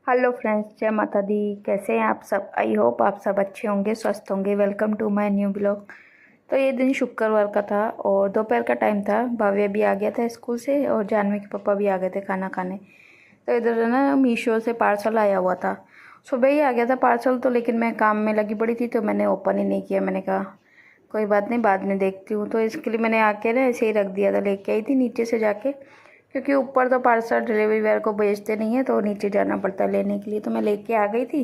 Hello friends, जय माता दी। कैसे हैं आप सब? आई होप आप सब अच्छे होंगे, स्वस्थ होंगे। Welcome to my new blog. तो ये दिन शुक्रवार का था और दोपहर का टाइम था। भव्य भी आ गया था स्कूल से और जानवी के पापा भी आ गए थे खाना खाने। तो इधर ना मीशो से पार्सल आया हुआ था। सुबह ही आ गया था पार्सल तो, लेकिन मैं काम में लगी पड़ी थी तो मैंने ओपन ही नहीं किया। मैंने कहा कोई बात नहीं, बाद में देखती हूँ। तो इसके लिए मैंने आके ना ऐसे ही रख दिया था। लेके आई थी नीचे से जाके, क्योंकि ऊपर तो पार्सल डिलीवरी वेयर को भेजते नहीं है तो नीचे जाना पड़ता है लेने के लिए। तो मैं लेके आ गई थी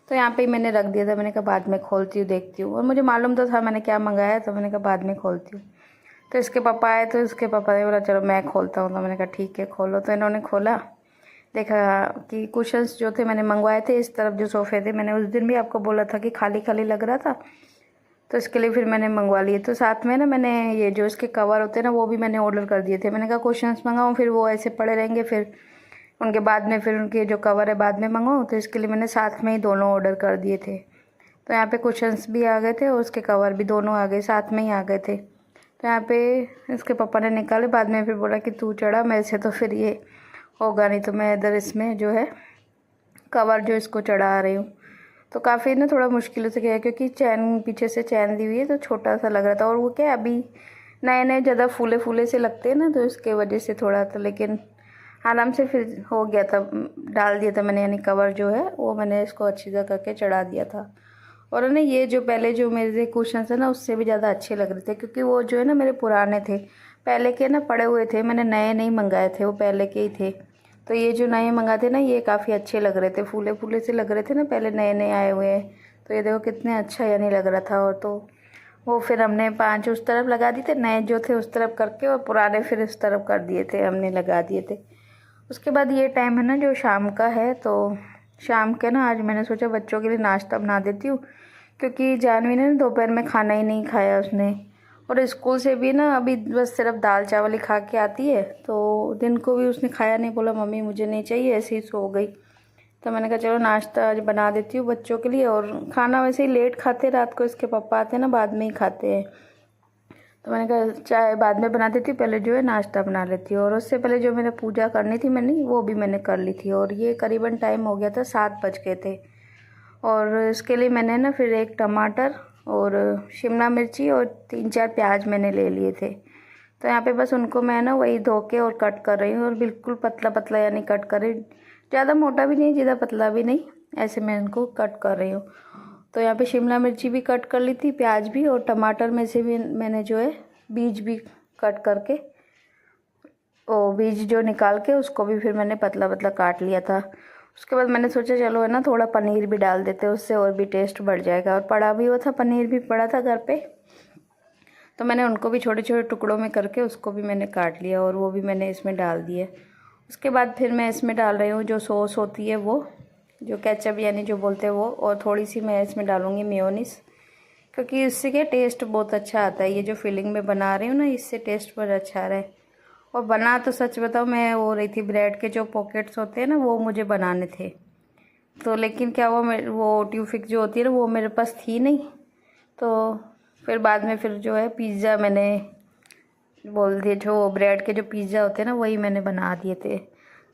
तो यहाँ पे ही मैंने रख दिया था। मैंने कहा बाद में खोलती हूँ, देखती हूँ। और मुझे मालूम तो था मैंने क्या मंगाया, तो मैंने कहा बाद में खोलती हूँ। तो इसके पापा आए तो इसके पापा ने बोला चलो मैं खोलता हूँ। तो मैंने कहा ठीक है खोलो। तो इन्होंने खोला, देखा कि कुशन्स जो थे मैंने मंगवाए थे इस तरफ जो सोफ़े थे, मैंने उस दिन भी आपको बोला था कि खाली खाली लग रहा था, तो इसके लिए फिर मैंने मंगवा लिए। तो साथ में ना मैंने ये जो इसके कवर होते हैं ना वो भी मैंने ऑर्डर कर दिए थे। मैंने कहा कुशन्स मंगाऊँ फिर वो ऐसे पड़े रहेंगे, फिर उनके बाद में फिर उनके जो कवर है बाद में मंगाऊँ, तो इसके लिए मैंने साथ में ही दोनों ऑर्डर कर दिए थे। तो यहाँ पे कुशन्स भी आ गए थे और उसके कवर भी दोनों आ गए, साथ में ही आ गए थे। तो यहाँ पे इसके पापा ने निकाले, बाद में फिर बोला कि तू चढ़ा, मैं से तो फिर ये होगा नहीं, तो मैं इधर इसमें जो है कवर जो इसको चढ़ा रही हूँ। तो काफ़ी ना थोड़ा मुश्किल से गया, क्योंकि चैन पीछे से चैन दी हुई है तो छोटा सा लग रहा था। और वो क्या अभी नए नए ज़्यादा फूले फूले से लगते हैं ना, तो इसके वजह से थोड़ा था, लेकिन आराम से फिर हो गया था। डाल दिया था मैंने, यानी कवर जो है वो मैंने इसको अच्छी तरह करके चढ़ा दिया था। और ना ये जो पहले जो मेरे कुशन है ना उससे भी ज़्यादा अच्छे लग रहे थे, क्योंकि वो जो है ना मेरे पुराने थे, पहले के ना पड़े हुए थे, मैंने नए नहीं मंगाए थे, वो पहले के ही थे। तो ये जो नए मंगाते ना ये काफ़ी अच्छे लग रहे थे, फूले फूले से लग रहे थे ना, पहले नए नए आए हुए हैं। तो ये देखो कितने अच्छा यानी लग रहा था। और तो वो फिर हमने 5 उस तरफ लगा दिए थे, नए जो थे उस तरफ करके, और पुराने फिर इस तरफ कर दिए थे, हमने लगा दिए थे। उसके बाद ये टाइम है ना जो शाम का है, तो शाम के ना आज मैंने सोचा बच्चों के लिए नाश्ता बना देती हूँ, क्योंकि जानवी ने दोपहर में खाना ही नहीं खाया उसने। और स्कूल से भी ना अभी बस सिर्फ दाल चावल ही खा के आती है, तो दिन को भी उसने खाया नहीं, बोला मम्मी मुझे नहीं चाहिए, ऐसे ही सो गई। तो मैंने कहा चलो नाश्ता आज बना देती हूँ बच्चों के लिए। और खाना वैसे ही लेट खाते, रात को इसके पापा आते हैं ना बाद में ही खाते हैं, तो मैंने कहा चाय बाद में बना देती हूँ, पहले जो है नाश्ता बना लेती हूँ। और उससे पहले जो मैंने पूजा करनी थी मैंने वो भी मैंने कर ली थी। और ये करीबन टाइम हो गया था, 7 बज गए थे। और इसके लिए मैंने ना फिर एक टमाटर और शिमला मिर्ची और 3-4 प्याज मैंने ले लिए थे। तो यहाँ पे बस उनको मैं ना वही धो के और कट कर रही हूँ, और बिल्कुल पतला पतला यानी कट कर रही, ज़्यादा मोटा भी नहीं ज़्यादा पतला भी नहीं, ऐसे मैं इनको कट कर रही हूँ। तो यहाँ पे शिमला मिर्ची भी कट कर ली थी, प्याज भी, और टमाटर में से भी मैंने जो है बीज भी कट करके, वो बीज जो निकाल के उसको भी फिर मैंने पतला पतला काट लिया था। उसके बाद मैंने सोचा चलो है ना थोड़ा पनीर भी डाल देते, उससे और भी टेस्ट बढ़ जाएगा। और पड़ा भी हुआ था, पनीर भी पड़ा था घर पे, तो मैंने उनको भी छोटे छोटे टुकड़ों में करके उसको भी मैंने काट लिया और वो भी मैंने इसमें डाल दिया। उसके बाद फिर मैं इसमें डाल रही हूँ जो सॉस होती है, वो जो केचप यानी जो बोलते हैं वो, और थोड़ी सी मैं इसमें डालूँगी मेयोनीज, क्योंकि इससे क्या टेस्ट बहुत अच्छा आता है। ये जो फिलिंग में बना रही हूँ ना इससे टेस्ट बहुत अच्छा आ रहा है। और बना तो सच बताऊँ मैं हो रही थी, ब्रेड के जो पॉकेट्स होते हैं ना वो मुझे बनाने थे, तो लेकिन क्या वो ट्यूफिक जो होती है ना वो मेरे पास थी नहीं। तो फिर बाद में फिर जो है पिज़्ज़ा मैंने बोल दिए, जो ब्रेड के जो पिज़्ज़ा होते हैं ना वही मैंने बना दिए थे।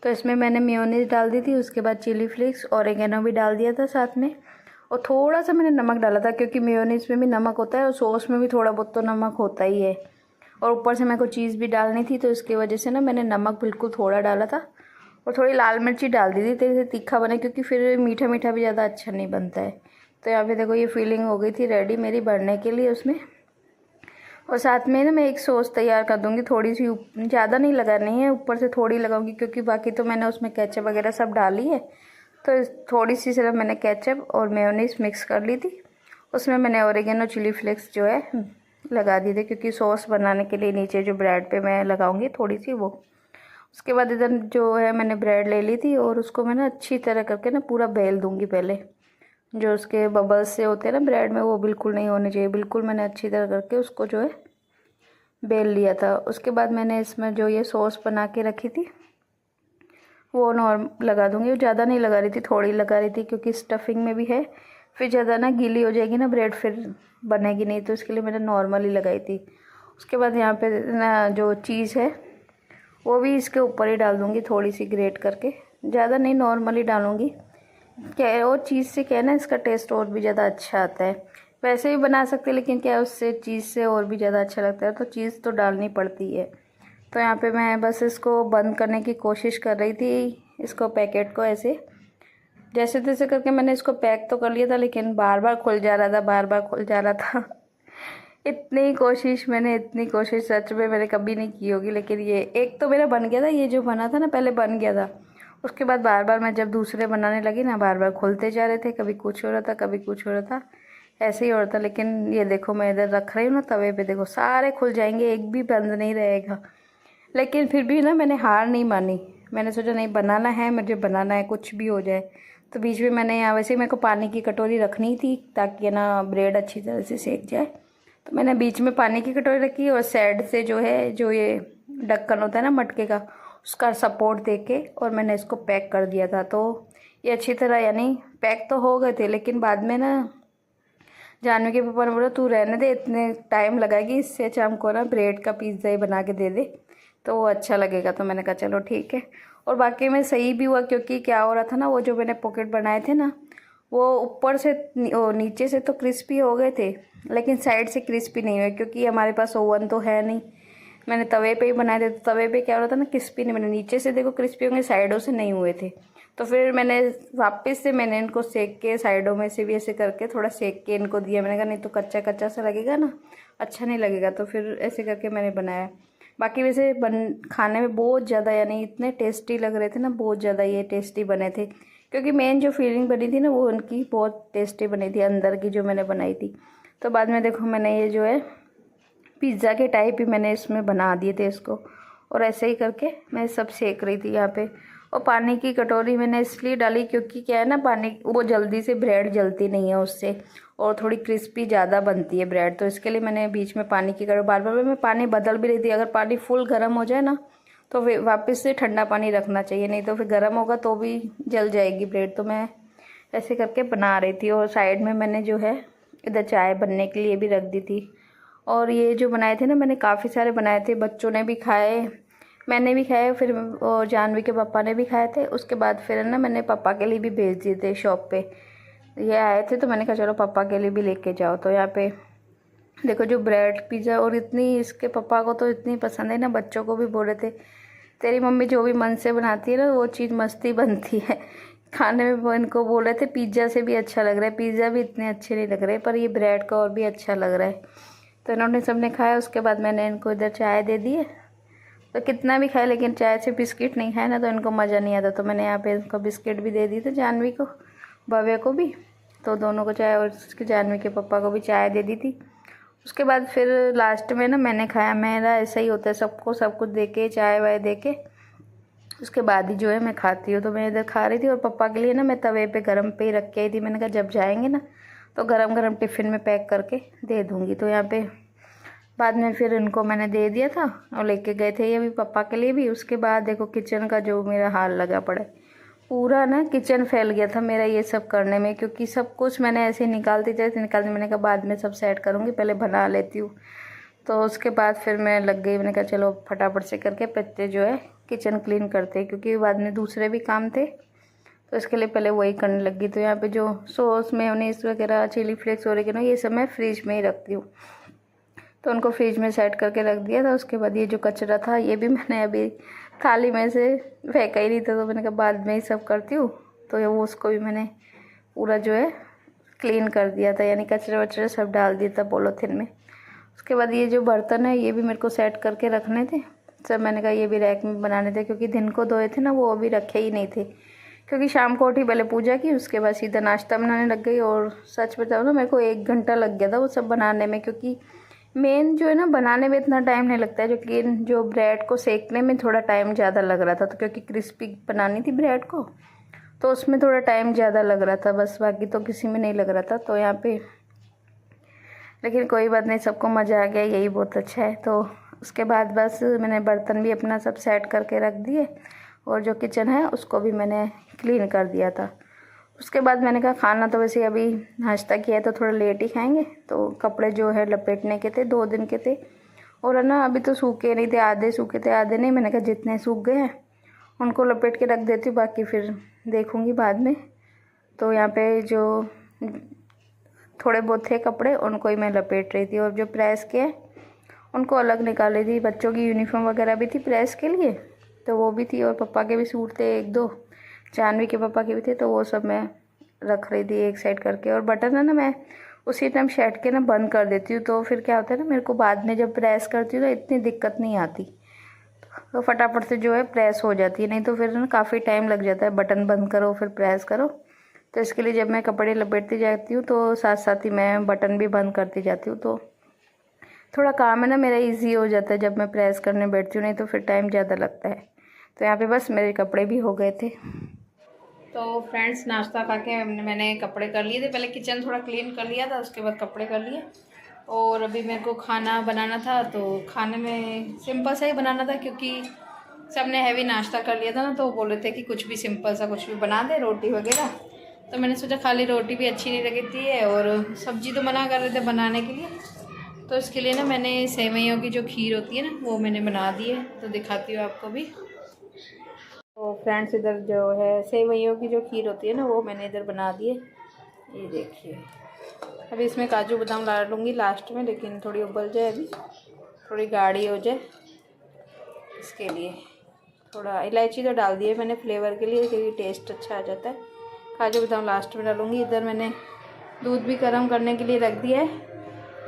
तो इसमें मैंने मेयोनीज डाल दी थी, उसके बाद चिली फ्लेक्स और ऑरिगेनो भी डाल दिया था साथ में, और थोड़ा सा मैंने नमक डाला था, क्योंकि मेयोनीज में भी नमक होता है और सॉस में भी थोड़ा बहुत तो नमक होता ही है। और ऊपर से मेरे को चीज़ भी डालनी थी, तो इसकी वजह से ना मैंने नमक बिल्कुल थोड़ा डाला था। और थोड़ी लाल मिर्ची डाल दी थी तेरे से तीखा बने, क्योंकि फिर मीठा मीठा भी ज़्यादा अच्छा नहीं बनता है। तो यहाँ पे देखो ये फीलिंग हो गई थी रेडी मेरी भरने के लिए उसमें। और साथ में ना मैं एक सॉस तैयार कर दूँगी, थोड़ी सी, ज़्यादा नहीं लगानी है, ऊपर से थोड़ी लगाऊंगी, क्योंकि बाकी तो मैंने उसमें केचप वगैरह सब डाली है। तो थोड़ी सी सिर्फ मैंने केचप और मेयोनीज मिक्स कर ली थी, उसमें मैंने ऑरिगेनो चिली फ्लेक्स जो है लगा दिए थे, क्योंकि सॉस बनाने के लिए नीचे जो ब्रेड पे मैं लगाऊंगी थोड़ी सी वो। उसके बाद इधर जो है मैंने ब्रेड ले ली थी और उसको मैं ना अच्छी तरह करके ना पूरा बेल दूंगी पहले। जो उसके बबल्स से होते हैं ना ब्रेड में वो बिल्कुल नहीं होने चाहिए, बिल्कुल मैंने अच्छी तरह करके उसको जो है बेल लिया था। उसके बाद मैंने इसमें जो ये सॉस बना के रखी थी वो नॉर्मल लगा दूंगी, वो ज़्यादा नहीं लगा रही थी, थोड़ी लगा रही थी, क्योंकि स्टफिंग में भी है, फिर ज़्यादा ना गीली हो जाएगी ना ब्रेड, फिर बनेगी नहीं, तो इसके लिए मैंने नॉर्मल ही लगाई थी। उसके बाद यहाँ पे ना जो चीज़ है वो भी इसके ऊपर ही डाल दूँगी, थोड़ी सी ग्रेट करके, ज़्यादा नहीं, नॉर्मली डालूँगी। क्या और चीज़ से क्या है ना, इसका टेस्ट और भी ज़्यादा अच्छा आता है। वैसे भी बना सकते हैं, लेकिन क्या है उससे चीज़ से और भी ज़्यादा अच्छा लगता है, तो चीज़ तो डालनी पड़ती है। तो यहाँ पे मैं बस इसको बंद करने की कोशिश कर रही थी, इसको पैकेट को ऐसे जैसे तैसे करके मैंने इसको पैक तो कर लिया था, लेकिन बार बार खुल जा रहा था, बार बार खुल जा रहा था। इतनी कोशिश सच में मैंने कभी नहीं की होगी, लेकिन ये एक तो मेरा बन गया था। ये जो बना था ना पहले बन गया था, उसके बाद बार बार मैं जब दूसरे बनाने लगी ना, बार बार खुलते जा रहे थे, कभी कुछ हो रहा था, कभी कुछ हो रहा था, ऐसे ही हो रहा था। लेकिन ये देखो मैं इधर रख रही हूँ ना तवे पे, देखो सारे खुल जाएंगे, एक भी बंद नहीं रहेगा। लेकिन फिर भी ना मैंने हार नहीं मानी, मैंने सोचा नहीं बनाना है, मुझे बनाना है, कुछ भी हो जाए। तो बीच में मैंने यहाँ वैसे ही मेरे को पानी की कटोरी रखनी थी ताकि ना ब्रेड अच्छी तरह से सेक जाए। तो मैंने बीच में पानी की कटोरी रखी और साइड से जो है, जो ये ढक्कन होता है ना मटके का, उसका सपोर्ट दे के और मैंने इसको पैक कर दिया था। तो ये अच्छी तरह यानी पैक तो हो गए थे, लेकिन बाद में ना जानवी के पापा ने बोला तू रहने दे, इतने टाइम लगाएगी, इससे अच्छा हमको ना ब्रेड का पिज़्ज़ा ही बना के दे दे तो वो अच्छा लगेगा। तो मैंने कहा चलो ठीक है। और बाकी में सही भी हुआ, क्योंकि क्या हो रहा था ना, वो जो मैंने पॉकेट बनाए थे ना, वो ऊपर से नीचे से तो क्रिस्पी हो गए थे, लेकिन साइड से क्रिस्पी नहीं हुए, क्योंकि हमारे पास ओवन तो है नहीं। मैंने तवे पे ही बनाए थे, तो तवे पे क्या हो रहा था ना, क्रिस्पी नहीं, मैंने नीचे से देखो क्रिस्पी होंगे, साइडों से नहीं हुए थे। तो फिर मैंने वापस से मैंने इनको सेक के साइडों में से भी ऐसे करके थोड़ा सेक के इनको दिया। मैंने कहा नहीं तो कच्चा कच्चा सा लगेगा ना, अच्छा नहीं लगेगा। तो फिर ऐसे करके मैंने बनाया। बाकी वैसे खाने में बहुत ज़्यादा यानी इतने टेस्टी लग रहे थे ना, बहुत ज़्यादा ये टेस्टी बने थे, क्योंकि मेन जो फीलिंग बनी थी ना वो उनकी बहुत टेस्टी बनी थी, अंदर की जो मैंने बनाई थी। तो बाद में देखो मैंने ये जो है पिज़्ज़ा के टाइप ही मैंने इसमें बना दिए थे इसको, और ऐसे ही करके मैं सब सेक रही थी यहाँ पे। और पानी की कटोरी मैंने इसलिए डाली क्योंकि क्या है ना, पानी वो जल्दी से ब्रेड जलती नहीं है उससे, और थोड़ी क्रिस्पी ज़्यादा बनती है ब्रेड, तो इसके लिए मैंने बीच में पानी की कटोरी, बार बार मैं पानी बदल भी रही थी। अगर पानी फुल गर्म हो जाए ना तो फिर वापस से ठंडा पानी रखना चाहिए, नहीं तो फिर गर्म होगा तो भी जल जाएगी ब्रेड। तो मैं ऐसे करके बना रही थी, और साइड में मैंने जो है इधर चाय बनने के लिए भी रख दी थी। और ये जो बनाए थे ना मैंने काफ़ी सारे बनाए थे, बच्चों ने भी खाए, मैंने भी खाए, फिर और जानवी के पापा ने भी खाए थे। उसके बाद फिर ना मैंने पापा के लिए भी भेज दिए थे शॉप पे, ये आए थे तो मैंने कहा चलो पापा के लिए भी लेके जाओ। तो यहाँ पे देखो जो ब्रेड पिज़्ज़ा, और इतनी इसके पापा को तो इतनी पसंद है ना, बच्चों को भी बोल रहे थे तेरी मम्मी जो भी मन से बनाती है ना वो चीज़ मस्ती बनती है। खाने में वो इनको बोल रहे थे पिज़्ज़ा से भी अच्छा लग रहा है, पिज़्ज़ा भी इतने अच्छे नहीं लग रहे, पर ये ब्रेड का और भी अच्छा लग रहा है। तो इन्होंने सबने खाया। उसके बाद मैंने इनको इधर चाय दे दी है, तो कितना भी खाए, लेकिन चाय से बिस्किट नहीं खाए ना तो इनको मज़ा नहीं आता। तो मैंने यहाँ पे इनको बिस्किट भी दे दी थी, जानवी को, भव्य को भी, तो दोनों को चाय, और उसके जानवी के पापा को भी चाय दे दी थी। उसके बाद फिर लास्ट में ना मैंने खाया। मेरा ऐसा ही होता है, सबको सब कुछ दे के, चाय वाय दे के, उसके बाद ही जो है मैं खाती हूँ। तो मैं इधर खा रही थी, और पापा के लिए ना मैं तवे पे गरम पे ही रख के आई थी। मैंने कहा जब जाएंगे ना तो गरम गरम टिफ़िन में पैक करके दे दूँगी। तो यहाँ पे बाद में फिर इनको मैंने दे दिया था, और लेके गए थे ये भी पापा के लिए भी। उसके बाद देखो किचन का जो मेरा हाल लगा पड़ा है, पूरा ना किचन फैल गया था मेरा ये सब करने में, क्योंकि सब कुछ मैंने ऐसे निकालती मैंने कहा बाद में सब सेट करूँगी, पहले बना लेती हूँ। तो उसके बाद फिर मैं लग गई, मैंने कहा चलो फटाफट से करके पत्ते जो है किचन क्लीन करते, क्योंकि बाद में दूसरे भी काम थे, तो इसके लिए पहले वही करने लगी। तो यहाँ पे जो सॉस मेयोनीज वगैरह, चिली फ्लेक्स ओरिगेनो, ये सब मैं फ्रिज में ही रखती हूँ, तो उनको फ्रिज में सेट करके रख दिया था। उसके बाद ये जो कचरा था ये भी मैंने अभी थाली में से फेंका ही नहीं था, तो मैंने कहा बाद में ही सब करती हूँ। तो ये वो उसको भी मैंने पूरा जो है क्लीन कर दिया था, यानी कचरा वचरा सब डाल दिया था पॉलीथिन में। उसके बाद ये जो बर्तन है ये भी मेरे को सेट करके रखने थे सब, मैंने कहा ये भी रैक में बनाने थे, क्योंकि दिन को धोए थे ना वो अभी रखे ही नहीं थे, क्योंकि शाम को उठी, पहले पूजा की, उसके बाद सीधा नाश्ता बनाने लग गई। और सच बताओ ना मेरे को 1 घंटा लग गया था वो सब बनाने में, क्योंकि मेन जो है ना बनाने में इतना टाइम नहीं लगता है, जो ब्रेड को सेकने में थोड़ा टाइम ज़्यादा लग रहा था, तो क्योंकि क्रिस्पी बनानी थी ब्रेड को तो उसमें थोड़ा टाइम ज़्यादा लग रहा था, बस बाकी तो किसी में नहीं लग रहा था। तो यहाँ पे लेकिन कोई बात नहीं, सबको मज़ा आ गया, यही बहुत अच्छा है। तो उसके बाद बस मैंने बर्तन भी अपना सब सेट करके रख दिए, और जो किचन है उसको भी मैंने क्लीन कर दिया था। उसके बाद मैंने कहा खाना तो वैसे अभी नाश्ता किया है तो थोड़ा लेट ही खाएंगे, तो कपड़े जो है लपेटने के थे 2 दिन के थे, और है ना अभी तो सूखे नहीं थे, आधे सूखे थे आधे नहीं। मैंने कहा जितने सूख गए हैं उनको लपेट के रख देती हूँ, बाकी फिर देखूँगी बाद में। तो यहाँ पे जो थोड़े बहुत थे कपड़े उनको ही मैं लपेट रही थी, और जो प्रेस के उनको अलग निकाल रही थी। बच्चों की यूनिफॉर्म वगैरह भी थी प्रेस के लिए, तो वो भी थी, और पापा के भी सूट थे एक दो, जानवी के पापा के भी थे, तो वो सब मैं रख रही थी एक साइड करके। और बटन है ना मैं उसी टाइम सेट के ना बंद कर देती हूँ, तो फिर क्या होता है ना, मेरे को बाद में जब प्रेस करती हूँ तो इतनी दिक्कत नहीं आती, तो फटाफट से जो है प्रेस हो जाती है। नहीं तो फिर ना काफ़ी टाइम लग जाता है, बटन बंद करो फिर प्रेस करो। तो इसके लिए जब मैं कपड़े लपेटती जाती हूँ तो साथ साथ ही मैं बटन भी बंद करती जाती हूँ, तो थोड़ा काम है ना मेरा इजी हो जाता है जब मैं प्रेस करने बैठती हूँ, नहीं तो फिर टाइम ज़्यादा लगता है। तो यहाँ पे बस मेरे कपड़े भी हो गए थे। तो फ्रेंड्स, नाश्ता खा के मैंने कपड़े कर लिए थे, पहले किचन थोड़ा क्लीन कर लिया था, उसके बाद कपड़े कर लिए। और अभी मेरे को खाना बनाना था, तो खाने में सिंपल सा ही बनाना था, क्योंकि सबने हैवी नाश्ता कर लिया था ना, तो बोल रहे थे कि कुछ भी सिंपल सा कुछ भी बना दे, रोटी वगैरह। तो मैंने सोचा खाली रोटी भी अच्छी नहीं लगती है, और सब्जी तो मना कर रहे थे बनाने के लिए, तो इसके लिए ना मैंने सेवइयों की जो खीर होती है ना वो मैंने बना दी है, तो दिखाती हूँ आपको भी। तो फ्रेंड्स, इधर जो है सेवइयों की जो खीर होती है ना वो मैंने इधर बना दी है, ये देखिए। अभी इसमें काजू बादाम डाल लूँगी लास्ट में, लेकिन थोड़ी उबल जाए, अभी थोड़ी गाढ़ी हो जाए, इसके लिए थोड़ा इलायची तो डाल दी है मैंने फ्लेवर के लिए, क्योंकि टेस्ट अच्छा आ जाता है। काजू बादाम लास्ट में डालूँगी। इधर मैंने दूध भी गर्म करने के लिए रख दिया है,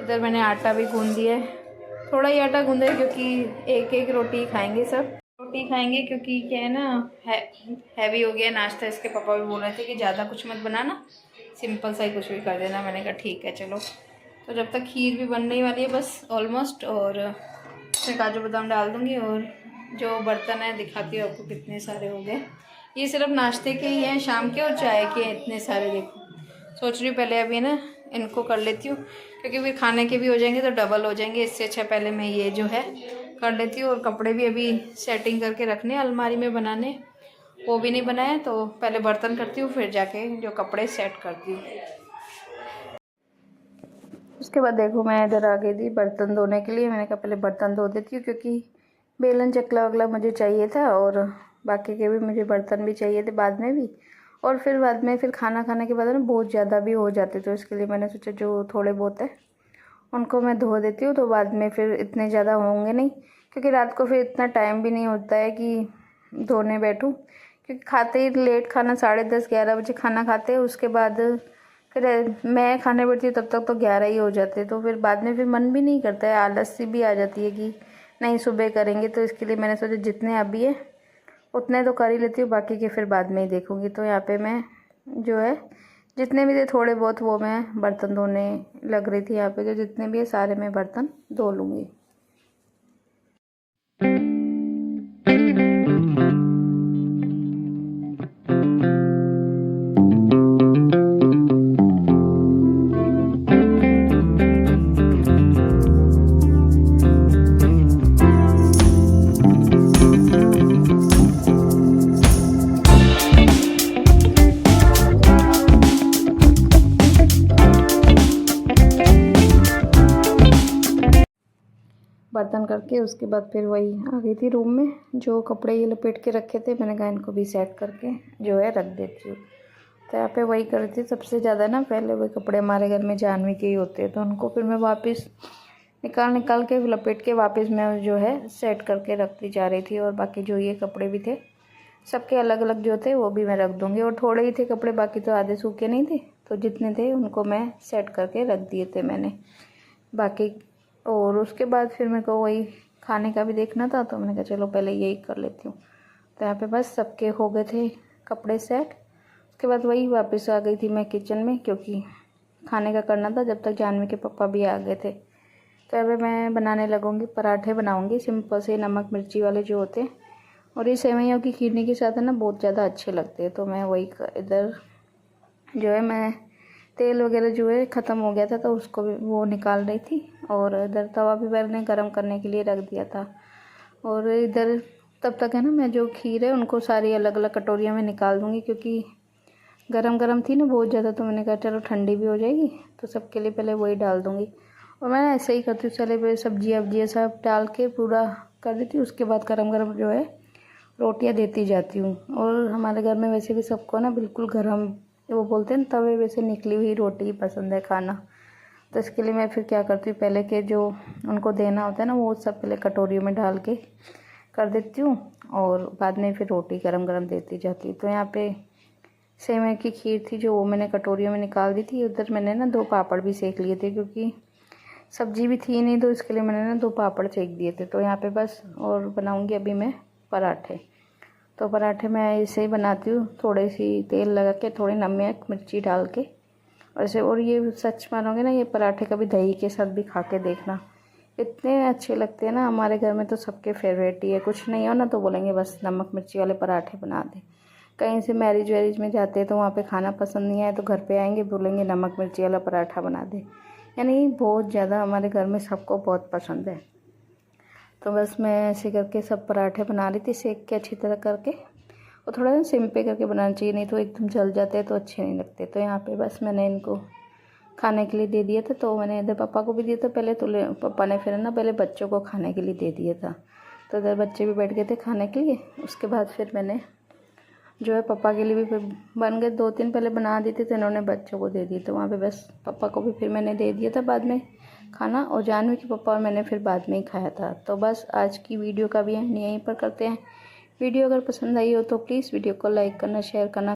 इधर मैंने आटा भी गूँध दिया है, थोड़ा ही आटा गूँधा है, क्योंकि एक एक रोटी खाएंगे, सब रोटी खाएंगे, क्योंकि क्या है ना हैवी हो गया नाश्ता। इसके पापा भी बोल रहे थे कि ज़्यादा कुछ मत बनाना, सिंपल सा ही कुछ भी कर देना। मैंने कहा ठीक है चलो। तो जब तक खीर भी बनने वाली है बस ऑलमोस्ट, और इसमें काजू बादाम डाल दूँगी। और जो बर्तन है दिखाती हूँ आपको कितने सारे हो गए, ये सिर्फ नाश्ते के ही हैं, शाम के और चाय के इतने सारे। देखो, सोच रही हूँ पहले अभी ना इनको कर लेती हूँ, क्योंकि फिर खाने के भी हो जाएंगे तो डबल हो जाएंगे। इससे अच्छा पहले मैं ये जो है कर लेती हूँ। और कपड़े भी अभी सेटिंग करके रखने अलमारी में बनाने, वो भी नहीं बनाए, तो पहले बर्तन करती हूँ फिर जाके जो कपड़े सेट करती हूँ। उसके बाद देखो मैं इधर आ गई थी बर्तन धोने के लिए। मैंने कहा पहले बर्तन धो देती हूँ, क्योंकि बेलन चकला वगला मुझे चाहिए था, और बाकी के भी मुझे बर्तन भी चाहिए थे बाद में भी। और फिर बाद में फिर खाना खाने के बाद ना बहुत ज़्यादा भी हो जाते, तो इसके लिए मैंने सोचा जो थोड़े बहुत है उनको मैं धो देती हूँ, तो बाद में फिर इतने ज़्यादा होंगे नहीं, क्योंकि रात को फिर इतना टाइम भी नहीं होता है कि धोने बैठूँ, क्योंकि खाते ही लेट खाना 10:30 11 बजे खाना खाते हैं। उसके बाद फिर मैं खाने बैठती हूँ तब तक तो 11 ही हो जाते, तो फिर बाद में फिर मन भी नहीं करता है, आलस सी भी आ जाती है कि नहीं सुबह करेंगे। तो इसके लिए मैंने सोचा जितने अभी है उतने तो कर ही लेती हूँ, बाकी के फिर बाद में ही देखूँगी। तो यहाँ पे मैं जो है जितने भी थे थोड़े बहुत वो मैं बर्तन धोने लग रही थी। यहाँ पे जो जितने भी है सारे मैं बर्तन धो लूँगी। बर्तन करके उसके बाद फिर वही आ गई थी रूम में, जो कपड़े ये लपेट के रखे थे मैंने कहा इनको भी सेट करके जो है रख देती हूँ। तो यहाँ पे वही कर रही थी सबसे ज़्यादा ना, पहले वही कपड़े हमारे घर में जानवी के ही होते हैं, तो उनको फिर मैं वापस निकाल के लपेट के वापस मैं जो है सेट करके रखती जा रही थी। और बाकी जो ये कपड़े भी थे सबके अलग अलग जो थे वो भी मैं रख दूँगी। और थोड़े ही थे कपड़े, बाकी तो आधे सूखे नहीं थे, तो जितने थे उनको मैं सेट करके रख दिए थे मैंने बाकी। और उसके बाद फिर मेरे को वही खाने का भी देखना था, तो मैंने कहा चलो पहले यही कर लेती हूँ। तो यहाँ पे बस सबके हो गए थे कपड़े सेट। उसके बाद वही वापस आ गई थी मैं किचन में, क्योंकि खाने का करना था जब तक जानवी के पापा भी आ गए थे। तो अब मैं बनाने लगूँगी, पराठे बनाऊँगी सिंपल से नमक मिर्ची वाले जो होते हैं। और ये सेवइयों की खीरनी के साथ है ना बहुत ज़्यादा अच्छे लगते हैं। तो मैं वही इधर जो है मैं तेल वगैरह जो है ख़त्म हो गया था, तो उसको भी वो निकाल रही थी। और इधर तवा भी मैंने गर्म करने के लिए रख दिया था। और इधर तब तक है ना मैं जो खीर है उनको सारी अलग अलग कटोरियों में निकाल दूँगी, क्योंकि गरम गरम थी ना बहुत ज़्यादा, तो मैंने कहा चलो ठंडी भी हो जाएगी तो सबके लिए पहले वही डाल दूँगी। और मैं ऐसे ही करती हूँ, चले पहले सब्जियाँ वब्जियाँ सब डाल के पूरा कर देती हूँ, उसके बाद गरम गरम जो है रोटियां देती जाती हूँ। और हमारे घर में वैसे भी सबको ना बिल्कुल गरम, वो बोलते हैं ना तवे वैसे निकली हुई रोटी ही पसंद है खाना। तो इसके लिए मैं फिर क्या करती हूँ, पहले के जो उनको देना होता है ना वो सब पहले कटोरियों में डाल के कर देती हूँ और बाद में फिर रोटी गरम गरम देती जाती है। तो यहाँ पे सेवई की खीर थी जो वो मैंने कटोरियों में निकाल दी थी। उधर मैंने ना 2 पापड़ भी सेक लिए थे क्योंकि सब्जी भी थी नहीं, तो इसके लिए मैंने ना 2 पापड़ सेक दिए थे। तो यहाँ पे बस और बनाऊँगी अभी मैं पराठे। तो पराठे मैं ऐसे ही बनाती हूँ, थोड़ी सी तेल लगा के, थोड़ी नमक मिर्ची डाल के वैसे। और ये सच मानोगे ना, ये पराठे कभी दही के साथ भी खा के देखना, इतने अच्छे लगते हैं ना। हमारे घर में तो सबके फेवरेट ही है। कुछ नहीं हो ना तो बोलेंगे बस नमक मिर्ची वाले पराठे बना दे। कहीं से मैरिज वैरिज में जाते हैं तो वहाँ पे खाना पसंद नहीं आए तो घर पे आएंगे, बोलेंगे नमक मिर्ची वाला पराठा बना दे। यानी बहुत ज़्यादा हमारे घर में सबको बहुत पसंद है। तो बस मैं ऐसे करके सब पराठे बना रही थी, सेक के अच्छी तरह करके। और थोड़ा सा सिम पे करके बनाना चाहिए, नहीं तो एकदम जल जाते हैं तो अच्छे नहीं लगते। तो यहाँ पे बस मैंने इनको खाने के लिए दे दिया था। तो मैंने इधर पापा को भी दिया था पहले, तो पापा ने फिर ना पहले बच्चों को खाने के लिए दे दिया था। तो इधर बच्चे भी बैठ गए थे खाने के लिए। उसके बाद फिर मैंने जो है पापा के लिए भी फिर बन गए 2-3 पहले बना दी थी, तो इन्होंने बच्चों को दे दिए। तो वहाँ पे बस पापा को भी फिर मैंने दे दिया था बाद में खाना, और जानवी के पापा और मैंने फिर बाद में ही खाया था। तो बस आज की वीडियो का भी यहीं पर करते हैं। वीडियो अगर पसंद आई हो तो प्लीज़ वीडियो को लाइक करना, शेयर करना।